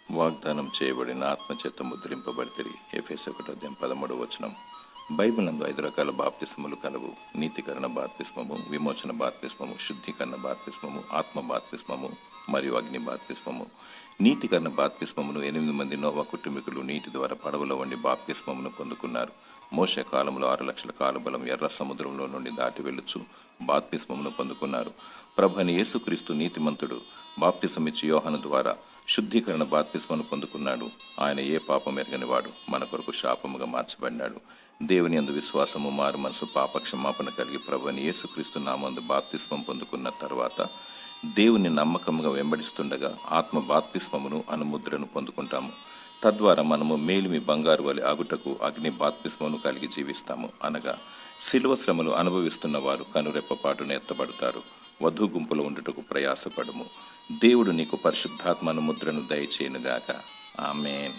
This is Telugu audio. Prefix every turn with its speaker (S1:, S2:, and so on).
S1: వాగ్దానం చేయబడిన ఆత్మచేత ముద్రింపబడితిరి. ఎఫెసు 1:13. బైబిల్ నందు 5 రకాల బాప్తిస్మములు కలవు. నీతికరణ బాప్తిస్మము, విమోచన బాప్తిస్మము, శుద్ధీకరణ బాప్తిస్మము, ఆత్మ బాప్తిస్మము మరియు అగ్ని బాప్తిస్మము. నీతికరణ బాప్తిస్మమును 8 మంది నోవా కుటుంబీకులు నీటి ద్వారా పడవలో వండి బాప్తిస్మమును పొందుకున్నారు. మోషే కాలంలో 6 లక్షల కాలుబలం ఎర్ర సముద్రంలో నుండి దాటి వెళ్ళుచు బాప్తిస్మమును పొందుకున్నారు. ప్రభువైన యేసుక్రీస్తు నీతిమంతుడు. బాప్తిసమిచ్చి యోహాను ద్వారా శుద్ధీకరణ బాప్తిస్మను పొందుకున్నాడు. ఆయన ఏ పాపం ఎరగనివాడు, మన కొరకు శాపముగా మార్చబడినాడు. దేవుని యందు విశ్వాసము, మారు మనసు, పాప క్షమాపణ కలిగి ప్రభువైన యేసుక్రీస్తు నామందు బాప్తిస్మం పొందుకున్న తర్వాత దేవుని నమ్మకంగా వెంబడిస్తుండగా ఆత్మ బాప్తిస్మమును అనుముద్రను పొందుకుంటాము. తద్వారా మనము మేలిమి బంగారు వలె అగుటకు అగ్ని బాప్తిస్మమును కలిగి జీవిస్తాము. అనగా శిలువ శ్రమలు అనుభవిస్తున్న వారు కనురెప్పపాటును ఎత్తబడతారు. వధు గుంపులో ఉండుటకు ప్రయాసపడము. దేవుడు నీకు పరిశుద్ధాత్మ అనుముద్రను దయచేయునుగాక. ఆమేన్.